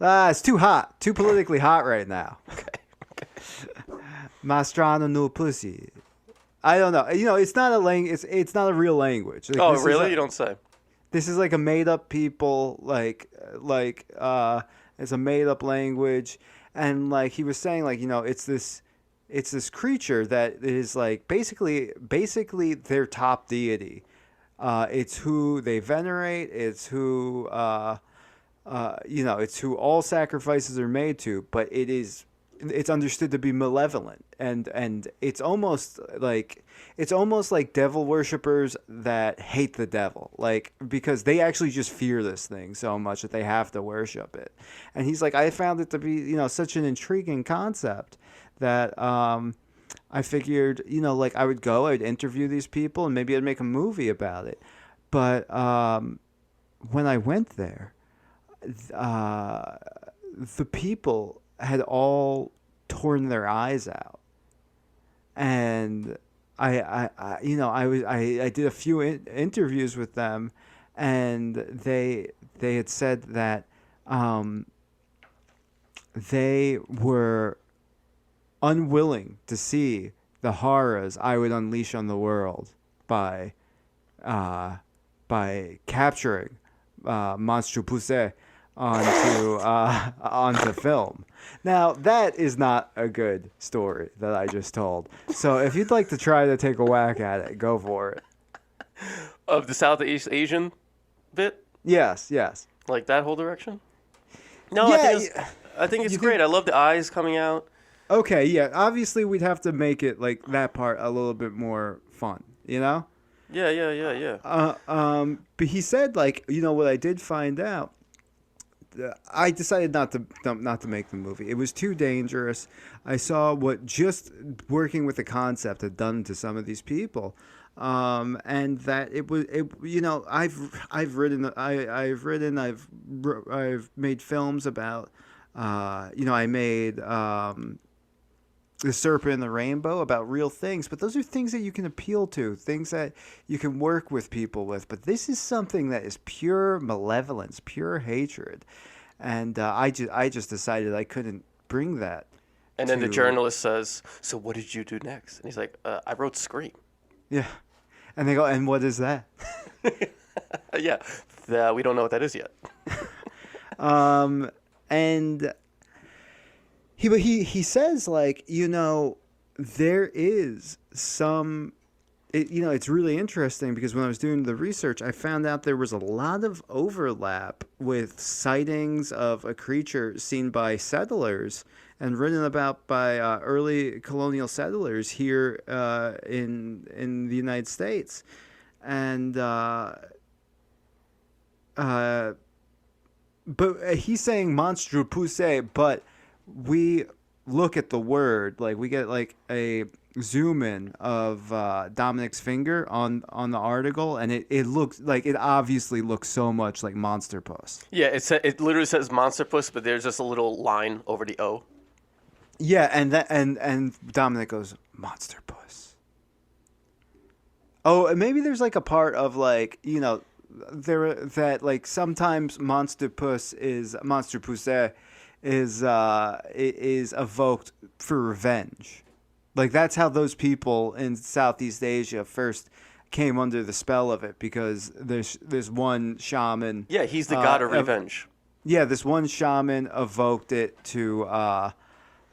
[SPEAKER 2] It's too hot, too politically hot right now.
[SPEAKER 1] Okay.
[SPEAKER 2] Monsterpuss. I don't know. It's not a it's not a real language.
[SPEAKER 1] Like, really? You don't say.
[SPEAKER 2] This is like a made up people. It's a made up language, and like he was saying, like it's this creature that is like basically their top deity. It's who they venerate. It's who it's who all sacrifices are made to. But it's understood to be malevolent, and it's almost like devil worshippers that hate the devil, like because they actually just fear this thing so much that they have to worship it. And he's like, I found it to be such an intriguing concept that I figured like I'd interview these people and maybe I'd make a movie about it. But when I went there, the people had all torn their eyes out, and I did a few interviews with them, and they had said that they were unwilling to see the horrors I would unleash on the world by capturing Monsterpuss onto film. Now, that is not a good story that I just told. So if you'd like to try to take a whack at it, go for it.
[SPEAKER 1] Of the Southeast Asian bit?
[SPEAKER 2] Yes.
[SPEAKER 1] Like that whole direction? No,
[SPEAKER 2] yeah,
[SPEAKER 1] I think it's great. I love the eyes coming out.
[SPEAKER 2] Okay, yeah. Obviously, we'd have to make it like that part a little bit more fun,
[SPEAKER 1] Yeah.
[SPEAKER 2] But he said, like, what I did find out I decided not to make the movie. It was too dangerous. I saw what just working with the concept had done to some of these people, and that it was. I've made films about. I made. The Serpent and the Rainbow about real things, but those are things that you can appeal to, things that you can work with people with. But this is something that is pure malevolence, pure hatred, and I just decided I couldn't bring that.
[SPEAKER 1] And then the journalist says, "So what did you do next?" And he's like, "I wrote Scream."
[SPEAKER 2] Yeah, and they go, "And what is that?"
[SPEAKER 1] Yeah, we don't know what that is yet.
[SPEAKER 2] And he says, like, there is some. It's really interesting because when I was doing the research, I found out there was a lot of overlap with sightings of a creature seen by settlers and written about by early colonial settlers here in the United States, and but he's saying Monsterpuss, but we look at the word, like we get like a zoom in of Dominic's finger on the article, and it looks like, it obviously looks so much like Monsterpuss.
[SPEAKER 1] Yeah, it literally says Monsterpuss, but there's just a little line over the O.
[SPEAKER 2] Yeah, and Dominic goes, Monsterpuss. Oh, and maybe there's like a part of like, there that like sometimes Monsterpuss is evoked for revenge. Like that's how those people in Southeast Asia first came under the spell of it, because there's one shaman.
[SPEAKER 1] Yeah, he's the god of revenge.
[SPEAKER 2] Yeah, this one shaman evoked it for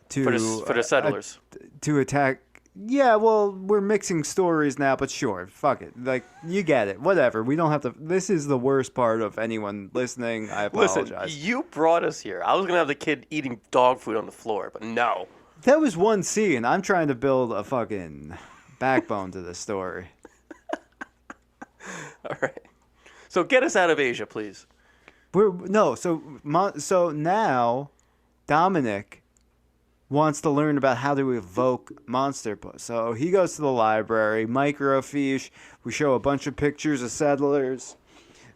[SPEAKER 2] the
[SPEAKER 1] settlers
[SPEAKER 2] to attack. Yeah, well, we're mixing stories now, but sure, fuck it. Like, you get it. Whatever. We don't have to. This is the worst part of anyone listening. I apologize.
[SPEAKER 1] Listen, you brought us here. I was going to have the kid eating dog food on the floor, but no.
[SPEAKER 2] That was one scene. I'm trying to build a fucking backbone to this story.
[SPEAKER 1] All right. So get us out of Asia, please.
[SPEAKER 2] So now Dominic wants to learn about how to evoke Monsterpuss. So he goes to the library, microfiche. We show a bunch of pictures of settlers.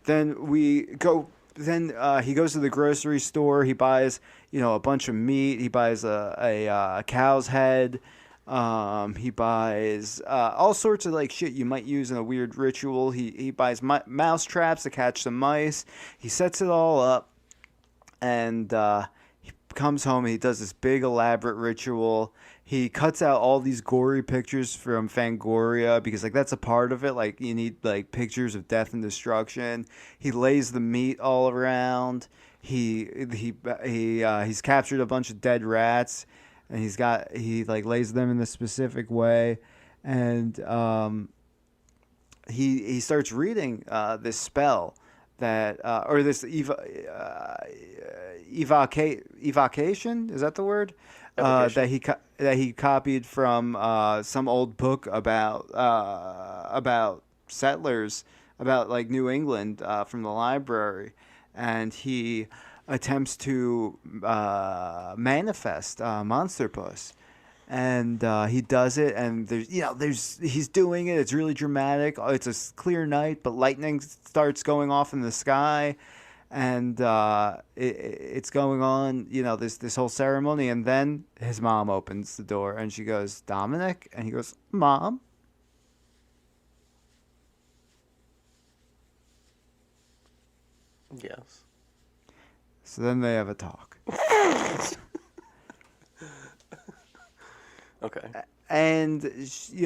[SPEAKER 2] Then he goes to the grocery store. He buys, a bunch of meat. He buys a cow's head. He buys all sorts of like shit you might use in a weird ritual. He buys mouse traps to catch some mice. He sets it all up, and comes home and he does this big elaborate ritual. He cuts out all these gory pictures from Fangoria because like that's a part of it. Like you need like pictures of death and destruction. He lays the meat all around. He's captured a bunch of dead rats, and he like lays them in a specific way, and he starts reading this spell that or this evocation, is that the word? That he copied from some old book about settlers, about like New England, from the library, and he attempts to manifest Monsterpuss. And he does it, and he's doing it. It's really dramatic. It's a clear night, but lightning starts going off in the sky, and it's going on. This whole ceremony, and then his mom opens the door, and she goes, "Dominic," and he goes, "Mom."
[SPEAKER 1] Yes.
[SPEAKER 2] So then they have a talk.
[SPEAKER 1] Okay.
[SPEAKER 2] And he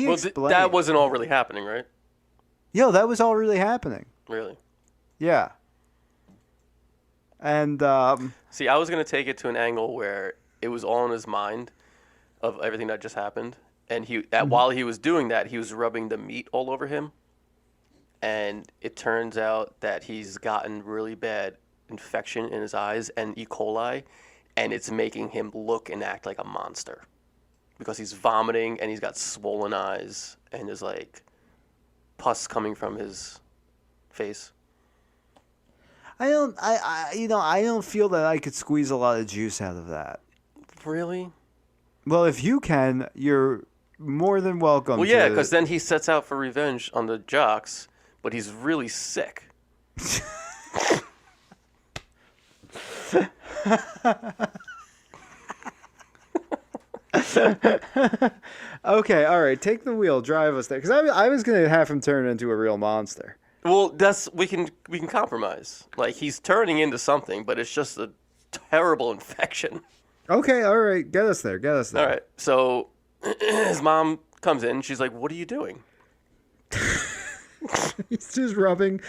[SPEAKER 2] explained.
[SPEAKER 1] That wasn't all really happening, right?
[SPEAKER 2] Yo, that was all really happening.
[SPEAKER 1] Really?
[SPEAKER 2] Yeah. And
[SPEAKER 1] see, I was gonna take it to an angle where it was all in his mind of everything that just happened, and while he was doing that, he was rubbing the meat all over him, and it turns out that he's gotten really bad infection in his eyes and E. coli. And it's making him look and act like a monster because he's vomiting and he's got swollen eyes and there's like pus coming from his face.
[SPEAKER 2] I don't feel that I could squeeze a lot of juice out of that.
[SPEAKER 1] Really?
[SPEAKER 2] Well, if you can, you're more than welcome.
[SPEAKER 1] Well, yeah, because then he sets out for revenge on the jocks, but he's really sick.
[SPEAKER 2] Okay, all right, take the wheel, drive us there. Because I was gonna have him turn into a real monster.
[SPEAKER 1] Well, we can compromise. Like, he's turning into something, but it's just a terrible infection.
[SPEAKER 2] Okay, all right, get us there.
[SPEAKER 1] All right, so his mom comes in. She's like, "What are you doing?"
[SPEAKER 2] He's just rubbing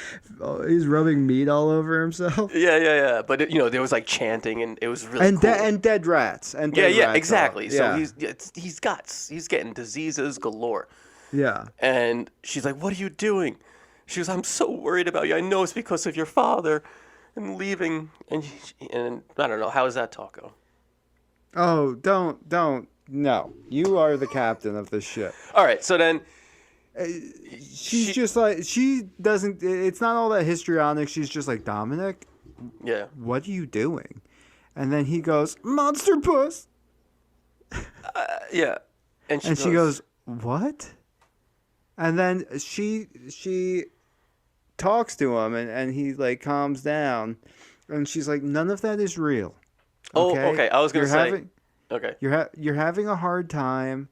[SPEAKER 2] meat all over himself.
[SPEAKER 1] Yeah. But there was like chanting, and it was really
[SPEAKER 2] and
[SPEAKER 1] cool.
[SPEAKER 2] And dead rats. And
[SPEAKER 1] yeah,
[SPEAKER 2] rats
[SPEAKER 1] exactly.
[SPEAKER 2] Yeah.
[SPEAKER 1] So he's getting diseases galore.
[SPEAKER 2] Yeah.
[SPEAKER 1] And she's like, "What are you doing?" She goes, "I'm so worried about you. I know it's because of your father and leaving." And I don't know, how does that talk go?
[SPEAKER 2] Oh, don't. No, you are the captain of this ship.
[SPEAKER 1] All right, so then.
[SPEAKER 2] She's just like, she doesn't, it's not all that histrionic. She's just like, Dominic,
[SPEAKER 1] Yeah.
[SPEAKER 2] what are you doing? And then he goes, Monsterpuss.
[SPEAKER 1] Yeah. And
[SPEAKER 2] she goes, what? And then she talks to him and he like calms down. And she's like, none of that is real.
[SPEAKER 1] Okay? Oh, okay. I was going to say. Okay.
[SPEAKER 2] You're having a hard time.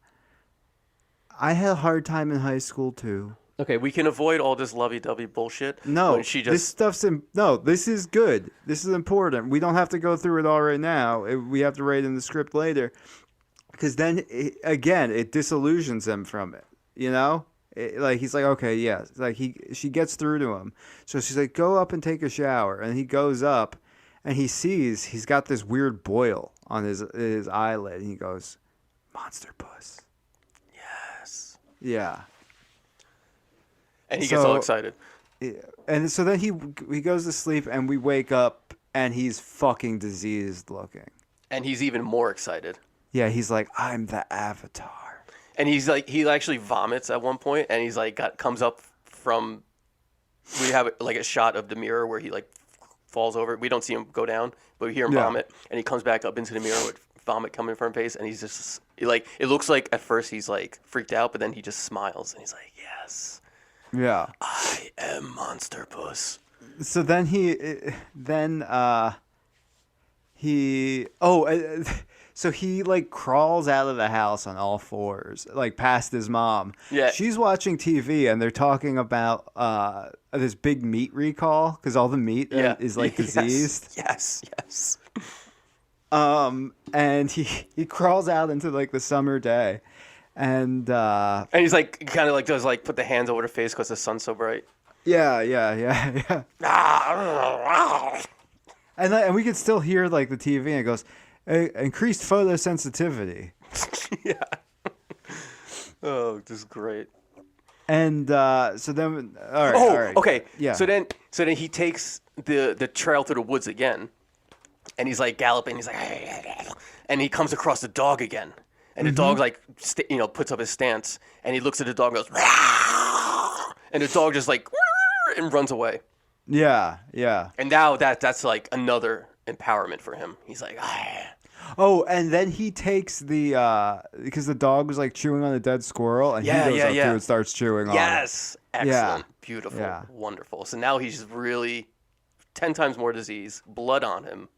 [SPEAKER 2] I had a hard time in high school too.
[SPEAKER 1] Okay, we can avoid all this lovey-dovey bullshit.
[SPEAKER 2] No,
[SPEAKER 1] when she just...
[SPEAKER 2] this stuff's this is good. This is important. We don't have to go through it all right now. We have to write in the script later, because then it disillusions him from it. Like he's like, okay, yeah. Like she gets through to him, so she's like, go up and take a shower, and he goes up, and he sees he's got this weird boil on his eyelid, and he goes, Monsterpuss. Yeah.
[SPEAKER 1] And he gets all excited.
[SPEAKER 2] Yeah. And so then he goes to sleep, and we wake up, and he's fucking diseased looking.
[SPEAKER 1] And he's even more excited.
[SPEAKER 2] Yeah, he's like, I'm the Avatar.
[SPEAKER 1] And he's like, he actually vomits at one point, and he's like, comes up from. We have like a shot of the mirror where he like falls over. We don't see him go down, but we hear him vomit, and he comes back up into the mirror with vomit coming from his face, and he's just like, it looks like at first he's like freaked out, but then he just smiles and he's like, yes, I am Monsterpuss.
[SPEAKER 2] So then so he like crawls out of the house on all fours, like past his mom.
[SPEAKER 1] Yeah,
[SPEAKER 2] she's watching TV and they're talking about this big meat recall because all the meat is like diseased.
[SPEAKER 1] Yes.
[SPEAKER 2] And he crawls out into like the summer day, and
[SPEAKER 1] he's like kind of like does like put the hands over the face because the sun's so bright.
[SPEAKER 2] Yeah. And we could still hear like the TV, and it goes, increased photosensitivity.
[SPEAKER 1] Yeah. Oh, this is great.
[SPEAKER 2] And so then, all right.
[SPEAKER 1] Oh,
[SPEAKER 2] all right.
[SPEAKER 1] Okay.
[SPEAKER 2] Yeah.
[SPEAKER 1] So then he takes the trail through the woods again. And he's like galloping. He's like, and he comes across the dog again. And the dog like, puts up his stance. And he looks at the dog and goes, and the dog just like, and runs away.
[SPEAKER 2] Yeah.
[SPEAKER 1] And now that's like another empowerment for him. He's like,
[SPEAKER 2] Oh, and then he takes because the dog was like chewing on a dead squirrel, and he goes up to it and starts chewing on it.
[SPEAKER 1] Yes. Excellent. Beautiful.
[SPEAKER 2] Yeah.
[SPEAKER 1] Wonderful. So now he's really 10 times more disease, blood on him.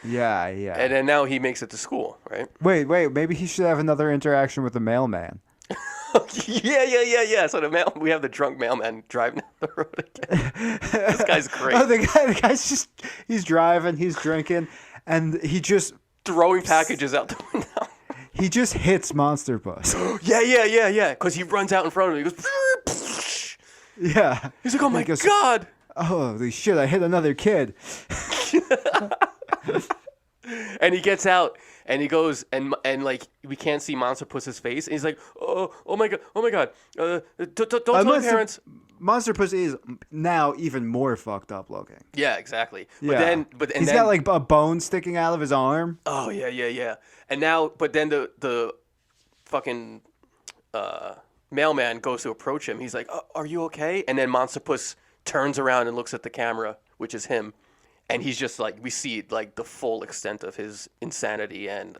[SPEAKER 2] Yeah.
[SPEAKER 1] And then now he makes it to school, right?
[SPEAKER 2] Wait. Maybe he should have another interaction with the mailman.
[SPEAKER 1] Yeah. So we have the drunk mailman driving down the road again. This guy's great.
[SPEAKER 2] Oh, the guy's he's driving, he's drinking, and he just
[SPEAKER 1] throwing packages out the window.
[SPEAKER 2] He just hits Monsterpuss.
[SPEAKER 1] Yeah. Because he runs out in front of him. He goes.
[SPEAKER 2] Yeah.
[SPEAKER 1] He's like, oh my God.
[SPEAKER 2] Holy shit! I hit another kid.
[SPEAKER 1] And he gets out and he goes and like we can't see Monsterpuss's face and he's like, oh my god, don't tell my parents.
[SPEAKER 2] Monsterpuss is now even more fucked up looking.
[SPEAKER 1] Yeah, exactly. But
[SPEAKER 2] he's got like a bone sticking out of his arm.
[SPEAKER 1] Oh yeah. And now, but then the fucking mailman goes to approach him. He's like, are you okay? And then Monsterpuss turns around and looks at the camera, which is him. And he's just like, we see like the full extent of his insanity and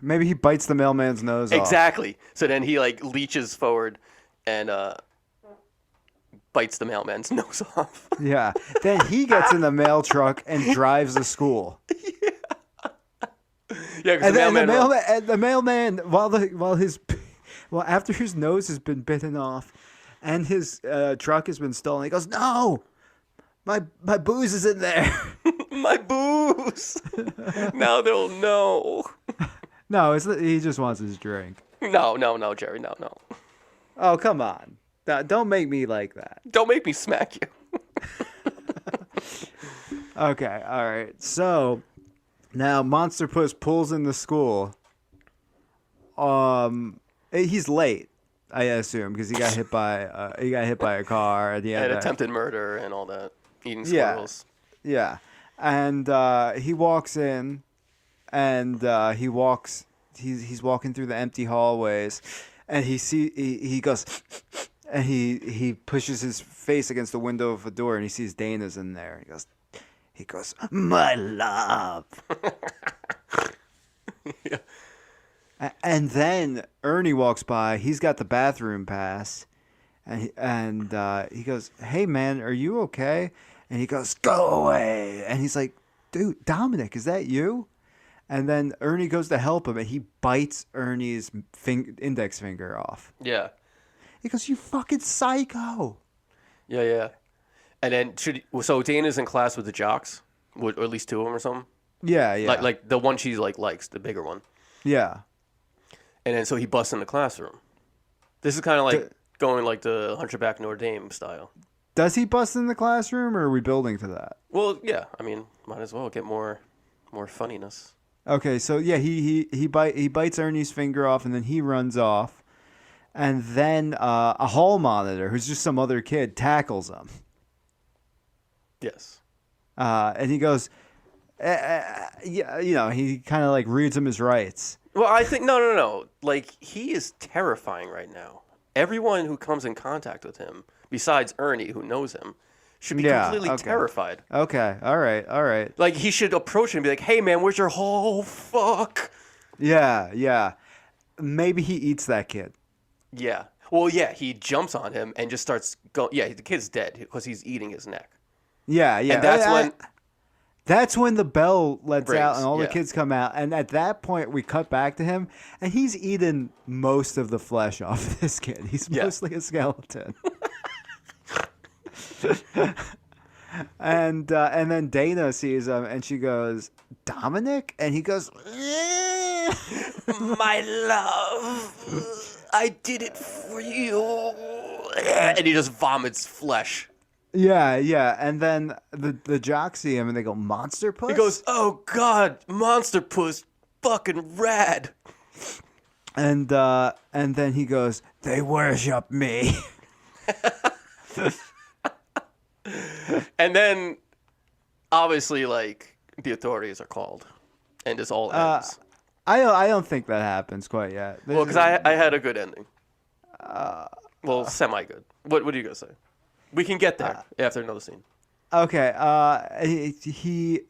[SPEAKER 2] maybe he bites the mailman's nose off.
[SPEAKER 1] exactly. So then he like leeches forward and bites the mailman's nose off.
[SPEAKER 2] Yeah. Then he gets in the mail truck and drives to school.
[SPEAKER 1] Yeah,
[SPEAKER 2] And then the mailman, well, after his nose has been bitten off, and his truck has been stolen, he goes, "No, my booze is in there."
[SPEAKER 1] My booze. Now they'll know.
[SPEAKER 2] No, he just wants his drink.
[SPEAKER 1] No, Jerry, no.
[SPEAKER 2] Oh, come on. Don't make me like that.
[SPEAKER 1] Don't make me smack you.
[SPEAKER 2] Okay, all right. So now Monsterpuss pulls into school. He's late, I assume, because he got hit by a car at the end.
[SPEAKER 1] And attempted murder and all that. Eating
[SPEAKER 2] Yeah.
[SPEAKER 1] squirrels.
[SPEAKER 2] Yeah, and he walks in, and he's walking through the empty hallways, and he goes, and he pushes his face against the window of a door, and he sees Dana's in there. He goes, "My love."
[SPEAKER 1] Yeah.
[SPEAKER 2] And then Ernie walks by. He's got the bathroom pass, and he goes, "Hey man, are you okay?" And he goes, "Go away!" And he's like, "Dude, Dominic, is that you?" And then Ernie goes to help him, and he bites Ernie's index finger off.
[SPEAKER 1] Yeah.
[SPEAKER 2] He goes, "You fucking psycho!"
[SPEAKER 1] Yeah. And then so Dana's in class with the jocks, or at least two of them or something.
[SPEAKER 2] Yeah.
[SPEAKER 1] Like the one she likes, the bigger one.
[SPEAKER 2] Yeah.
[SPEAKER 1] And then so he busts in the classroom. This is kind of like going like the Hunchback Notre Dame style.
[SPEAKER 2] Does he bust in the classroom, or are we building to that?
[SPEAKER 1] Well, yeah. I mean, might as well get more funniness.
[SPEAKER 2] Okay, so yeah, he bites Ernie's finger off, and then he runs off, and then a hall monitor, who's just some other kid, tackles him.
[SPEAKER 1] Yes.
[SPEAKER 2] And he goes, yeah, he kind of like reads him his rights.
[SPEAKER 1] Well, I think no. Like, he is terrifying right now. Everyone who comes in contact with him, besides Ernie, who knows him, should be completely terrified.
[SPEAKER 2] Okay, all right.
[SPEAKER 1] Like, he should approach him and be like, "Hey, man, where's your whole fuck?"
[SPEAKER 2] Yeah. Maybe he eats that kid.
[SPEAKER 1] Yeah. Well, yeah, he jumps on him and just starts going. Yeah, the kid's dead because he's eating his neck.
[SPEAKER 2] Yeah.
[SPEAKER 1] And
[SPEAKER 2] that's when the bell lets
[SPEAKER 1] rings,
[SPEAKER 2] out and all the kids come out. And at that point, we cut back to him, and he's eaten most of the flesh off of this kid. He's mostly a skeleton. And then Dana sees him, and she goes, "Dominic?" And he goes,
[SPEAKER 1] "My love, I did it for you." And he just vomits flesh.
[SPEAKER 2] Yeah. And then the jocks see him, and they go, "Monsterpuss?"
[SPEAKER 1] He goes, "Oh God, Monsterpuss, fucking rad."
[SPEAKER 2] And then he goes, "They worship me."
[SPEAKER 1] And then, obviously, like, the authorities are called, and this all ends.
[SPEAKER 2] I don't think that happens quite yet.
[SPEAKER 1] Well, because I had a good ending. Well, semi-good. What are you gonna say? We can get there after another scene.
[SPEAKER 2] Okay.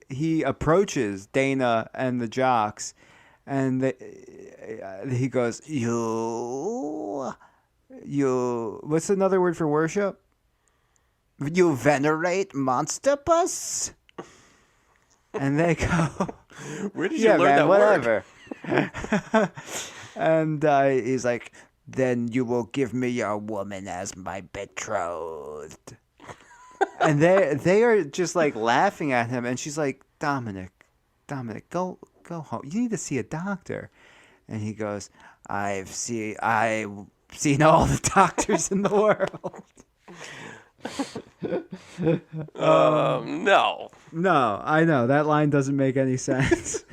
[SPEAKER 2] He approaches Dana and the jocks, and he goes, You. What's another word for worship? You venerate Monsterpuss? And they go,
[SPEAKER 1] "Where did you learn that
[SPEAKER 2] whatever. Word?" And he's like, "Then you will give me your woman as my betrothed." And they are just like laughing at him, and she's like, Dominic, go home. You need to see a doctor." And he goes, I've seen all the doctors in the world.
[SPEAKER 1] No,
[SPEAKER 2] I know that line doesn't make any sense.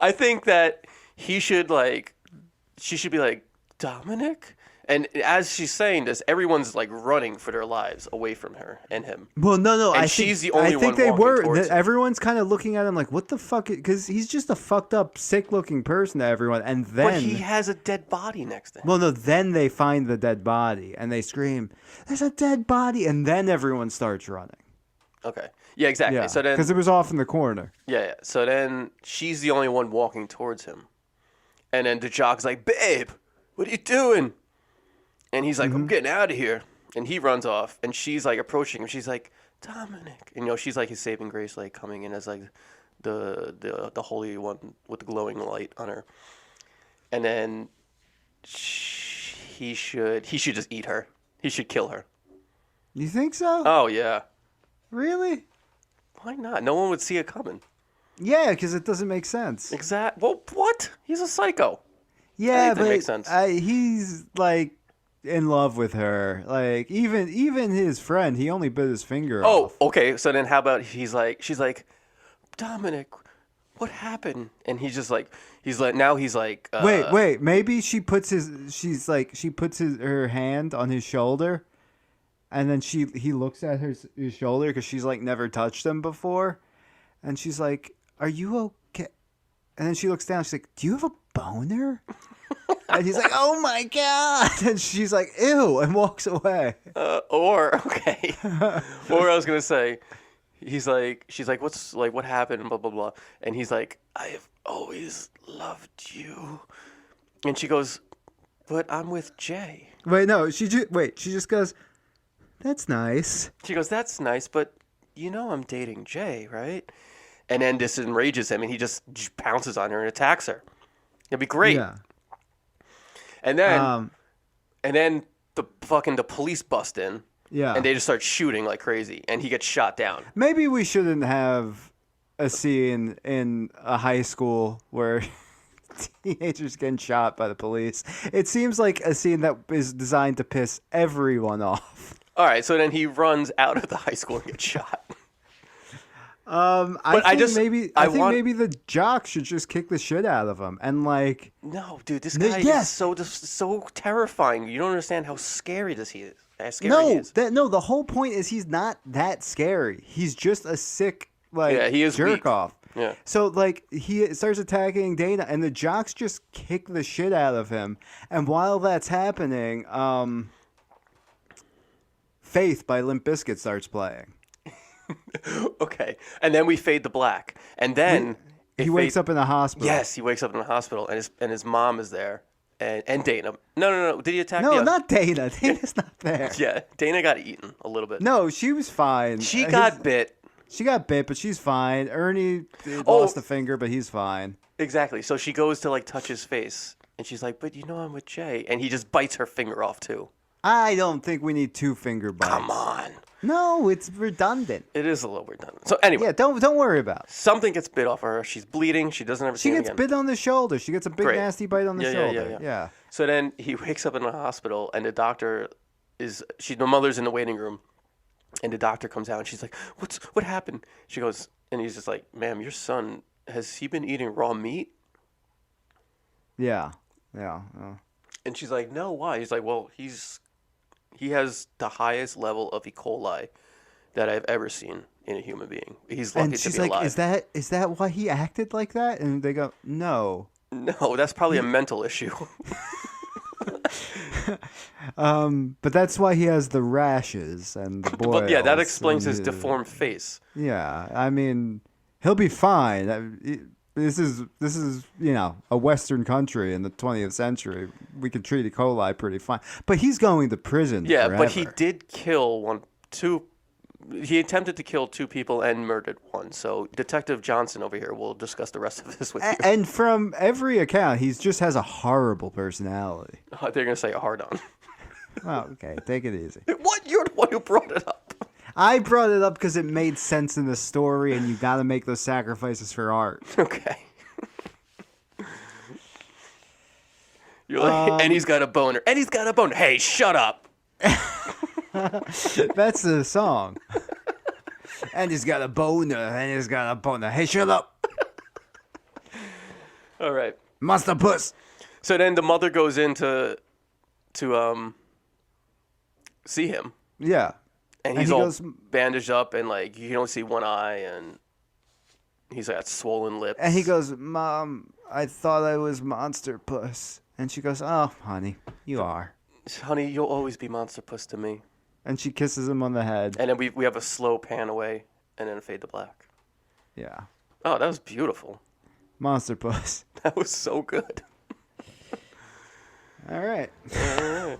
[SPEAKER 1] I think that she should be like, "Dominic," And as she's saying this, everyone's like running for their lives away from her and him.
[SPEAKER 2] Well, no.
[SPEAKER 1] And
[SPEAKER 2] I
[SPEAKER 1] she's
[SPEAKER 2] think,
[SPEAKER 1] the only
[SPEAKER 2] I think
[SPEAKER 1] one
[SPEAKER 2] they
[SPEAKER 1] walking
[SPEAKER 2] were.
[SPEAKER 1] towards him.
[SPEAKER 2] Everyone's kind of looking at him like, what the fuck? Because he's just a fucked up, sick-looking person to everyone. And then,
[SPEAKER 1] But he has a dead body next to him.
[SPEAKER 2] well, no. Then they find the dead body and they scream, "There's a dead body!" And then everyone starts running.
[SPEAKER 1] Okay. Yeah, exactly.
[SPEAKER 2] Yeah,
[SPEAKER 1] So then,
[SPEAKER 2] because it was off in the corner.
[SPEAKER 1] yeah. So then she's the only one walking towards him, and then the jock's like, "Babe, what are you doing?" And he's like,
[SPEAKER 2] Mm-hmm.
[SPEAKER 1] "I'm getting out of here." And he runs off, and she's like approaching him. She's like, "Dominic," and she's like his saving grace, like coming in as like the holy one with the glowing light on her. And then he should just eat her. He should kill her.
[SPEAKER 2] You think so?
[SPEAKER 1] Oh yeah.
[SPEAKER 2] Really?
[SPEAKER 1] Why not? No one would see it coming.
[SPEAKER 2] Yeah, because it doesn't make sense.
[SPEAKER 1] Well, what? He's a psycho.
[SPEAKER 2] Yeah,
[SPEAKER 1] Anything
[SPEAKER 2] but
[SPEAKER 1] makes sense.
[SPEAKER 2] He's like in love with her. Like even his friend, he only bit his finger
[SPEAKER 1] Oh,
[SPEAKER 2] off.
[SPEAKER 1] okay. So then how about she's like, Dominic, what happened? And he's like,
[SPEAKER 2] Wait. Maybe she puts her hand on his shoulder, and then he looks at his shoulder because she's like never touched him before, and she's like, "Are you okay?" And then she looks down. She's like, "Do you have a boner?" And he's like, "Oh my god!" And she's like, "Ew," and walks away.
[SPEAKER 1] or I was gonna say, she's like, what happened? And blah blah blah. And he's like, I have always loved you. And she goes, but I'm with Jay.
[SPEAKER 2] Wait, no. She just goes, "That's nice."
[SPEAKER 1] She goes, that's nice, but I'm dating Jay, right? And then this enrages him, and he just pounces on her and attacks her. It'd be great.
[SPEAKER 2] Yeah.
[SPEAKER 1] And then the police bust in.
[SPEAKER 2] Yeah.
[SPEAKER 1] And they just start shooting like crazy, and he gets shot down.
[SPEAKER 2] Maybe we shouldn't have a scene in a high school where teenagers getting shot by the police. It seems like a scene that is designed to piss everyone off.
[SPEAKER 1] All right, so then he runs out of the high school and gets shot.
[SPEAKER 2] I think maybe the jock should just kick the shit out of him and like.
[SPEAKER 1] No, dude, this guy is so terrifying. You don't understand how scary he is. He is.
[SPEAKER 2] The whole point is he's not that scary. He's just a sick
[SPEAKER 1] he is
[SPEAKER 2] jerk
[SPEAKER 1] weak.
[SPEAKER 2] off.
[SPEAKER 1] Yeah.
[SPEAKER 2] So like he starts attacking Dana, and the jocks just kick the shit out of him. And while that's happening, "Faith" by Limp Bizkit starts playing.
[SPEAKER 1] Okay, and then we fade to black, and then
[SPEAKER 2] He wakes up in the hospital.
[SPEAKER 1] Yes, he wakes up in the hospital, and his mom is there, and Dana. No. Did he attack?
[SPEAKER 2] No, not Dana. Dana's not there.
[SPEAKER 1] Yeah, Dana got eaten a little bit.
[SPEAKER 2] No, she was fine.
[SPEAKER 1] She got bit.
[SPEAKER 2] She got bit, but she's fine. Ernie lost a finger, but he's fine.
[SPEAKER 1] Exactly. So she goes to like touch his face, and she's like, "But I'm with Jay," and he just bites her finger off too.
[SPEAKER 2] I don't think we need 2 finger bites.
[SPEAKER 1] Come on.
[SPEAKER 2] No, it's redundant.
[SPEAKER 1] It is a little redundant. So anyway.
[SPEAKER 2] Yeah, don't worry about it.
[SPEAKER 1] Something gets bit off of her. She's bleeding. She doesn't ever see
[SPEAKER 2] She
[SPEAKER 1] it
[SPEAKER 2] gets
[SPEAKER 1] again.
[SPEAKER 2] bit on the shoulder. She gets a big nasty bite on the shoulder. Yeah.
[SPEAKER 1] So then he wakes up in the hospital, and the doctor the mother's in the waiting room, and the doctor comes out, and she's like, what happened? She goes, and he's just like, ma'am, your son, has he been eating raw meat?
[SPEAKER 2] Yeah.
[SPEAKER 1] And she's like, no, why? He's like, well, he has the highest level of E. coli that I've ever seen in a human being. He's lucky to be alive.
[SPEAKER 2] And she's like, is that why he acted like that? And they go, no.
[SPEAKER 1] No, that's probably a mental issue.
[SPEAKER 2] But that's why he has the rashes and the boils.
[SPEAKER 1] But yeah, that explains his deformed face.
[SPEAKER 2] Yeah, I mean, he'll be fine. This is a Western country in the 20th century. We could treat E. coli pretty fine. But he's going to prison.
[SPEAKER 1] Yeah,
[SPEAKER 2] forever.
[SPEAKER 1] but he did kill he attempted to kill 2 people and murdered 1. So Detective Johnson over here will discuss the rest of this with you.
[SPEAKER 2] And from every account, he just has a horrible personality.
[SPEAKER 1] They're going to say a hard-on.
[SPEAKER 2] Oh, okay, take it easy.
[SPEAKER 1] What? You're the one who brought it up.
[SPEAKER 2] I brought it up because it made sense in the story, and you got to make those sacrifices for art.
[SPEAKER 1] Okay. You're like, and he's got a boner. And he's got a boner. Hey, shut up.
[SPEAKER 2] That's the song. And he's got a boner. And he's got a boner. Hey, shut up.
[SPEAKER 1] All right.
[SPEAKER 2] Monsterpuss.
[SPEAKER 1] So then the mother goes in to to see him,
[SPEAKER 2] Yeah.
[SPEAKER 1] and
[SPEAKER 2] And
[SPEAKER 1] he's
[SPEAKER 2] he
[SPEAKER 1] all
[SPEAKER 2] goes-
[SPEAKER 1] bandaged up, and like you can only see one eye, and he's got swollen lips.
[SPEAKER 2] And he goes, Mom, I thought I was Monsterpuss. And she goes, oh, honey, you are.
[SPEAKER 1] "Honey, you'll always be Monsterpuss to me."
[SPEAKER 2] And she kisses him on the head.
[SPEAKER 1] And then we have a slow pan away, and then a fade to black.
[SPEAKER 2] Yeah.
[SPEAKER 1] Oh, that was beautiful.
[SPEAKER 2] Monsterpuss.
[SPEAKER 1] That was so good.
[SPEAKER 2] All right.
[SPEAKER 1] All right.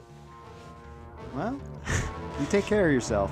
[SPEAKER 2] Well, you take care of yourself.